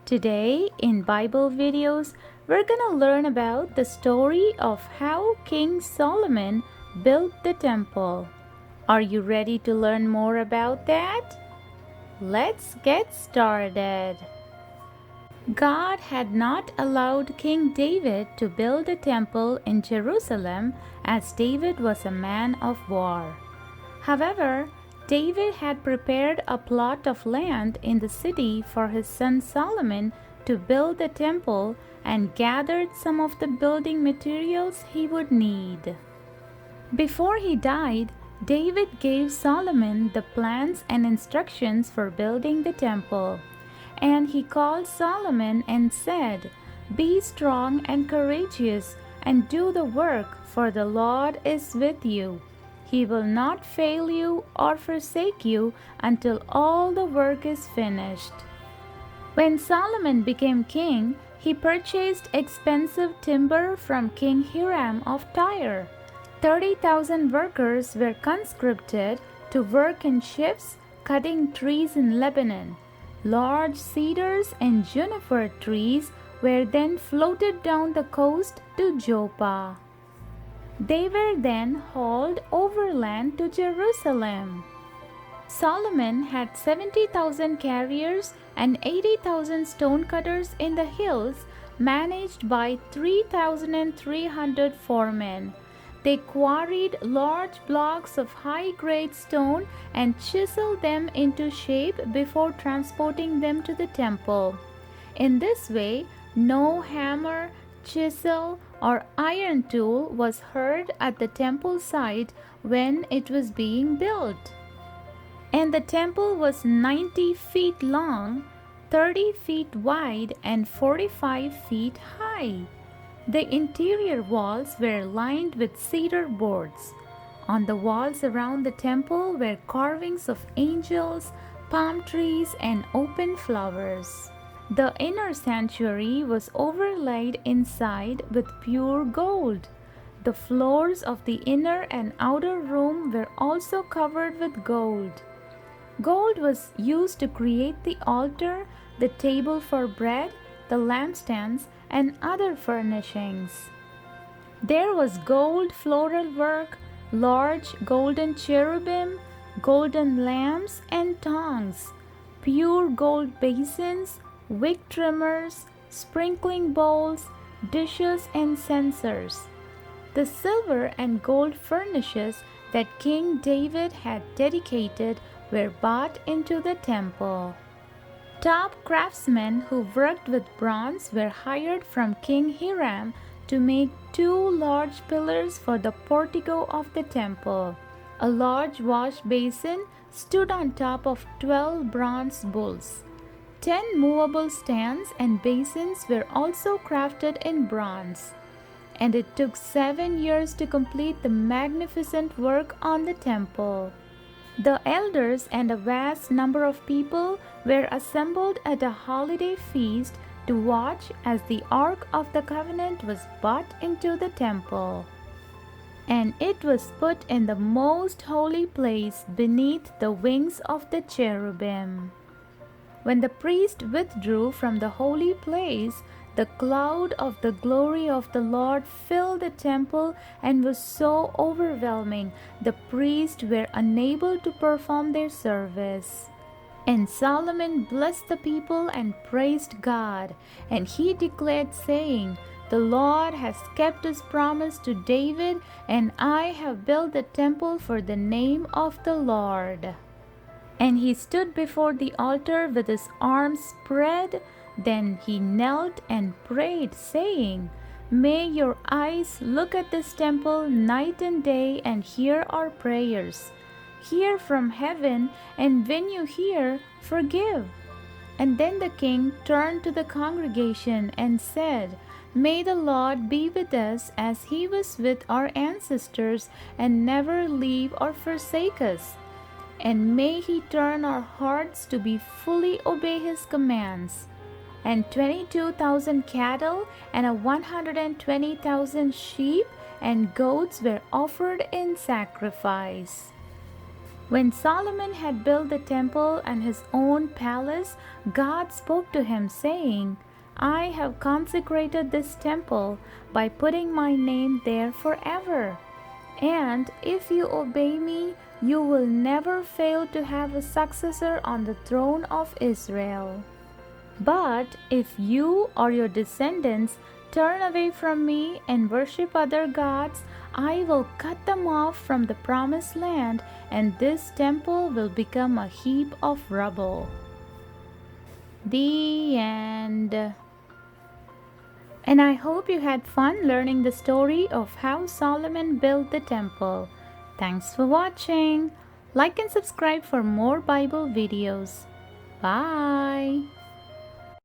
Today in Bible videos, we're gonna learn about the story of how King Solomon built the temple. Are you ready to learn more about that? Let's get started. God had not allowed King David to build a temple in Jerusalem as David was a man of war. However, David had prepared a plot of land in the city for his son Solomon to build the temple and gathered some of the building materials he would need. Before he died, David gave Solomon the plans and instructions for building the temple. And he called Solomon and said, "Be strong and courageous, and do the work, for the Lord is with you. He will not fail you or forsake you until all the work is finished." When Solomon became king, he purchased expensive timber from King Hiram of Tyre. 30,000 workers were conscripted to work in shifts cutting trees in Lebanon. Large cedars and juniper trees were then floated down the coast to Joppa. They were then hauled overland to Jerusalem. Solomon had 70,000 carriers and 80,000 stonecutters in the hills, managed by 3,300 foremen. They quarried large blocks of high-grade stone and chiseled them into shape before transporting them to the temple. In this way, no hammer, chisel, or iron tool was heard at the temple site when it was being built. And the temple was 90 feet long, 30 feet wide, and 45 feet high. The interior walls were lined with cedar boards. On the walls around the temple were carvings of angels, palm trees, and open flowers. The inner sanctuary was overlaid inside with pure gold. The floors of the inner and outer room were also covered with gold. Gold was used to create the altar, the table for bread, the lampstands, and other furnishings. There was gold floral work, large golden cherubim, golden lamps and tongs, pure gold basins, wick trimmers, sprinkling bowls, dishes, and censers. The silver and gold furnishes that King David had dedicated were brought into the temple. Top craftsmen who worked with bronze were hired from King Hiram to make 2 large pillars for the portico of the temple. A large wash basin stood on top of 12 bronze bulls. 10 movable stands and basins were also crafted in bronze. And it took 7 years to complete the magnificent work on the temple. The elders and a vast number of people were assembled at a holiday feast to watch as the Ark of the Covenant was brought into the temple. And it was put in the most holy place beneath the wings of the cherubim. When the priest withdrew from the holy place, the cloud of the glory of the Lord filled the temple and was so overwhelming, the priests were unable to perform their service. And Solomon blessed the people and praised God, and he declared, saying, "The Lord has kept his promise to David, and I have built the temple for the name of the Lord." And he stood before the altar with his arms spread. Then he knelt and prayed, saying, "May your eyes look at this temple night and day and hear our prayers. Hear from heaven, and when you hear, forgive." And then the king turned to the congregation and said, "May the Lord be with us as he was with our ancestors and never leave or forsake us. And may he turn our hearts to be fully obey his commands." And 22,000 cattle and 120,000 sheep and goats were offered in sacrifice. When Solomon had built the temple and his own palace, God spoke to him, saying, I have consecrated this temple by putting my name there forever. And if you obey me, you will never fail to have a successor on the throne of Israel. But if you or your descendants turn away from me and worship other gods, I will cut them off from the promised land, and this temple will become a heap of rubble. The end. And I hope you had fun learning the story of how Solomon built the temple. Thanks for watching. Like and subscribe for more Bible videos. Bye.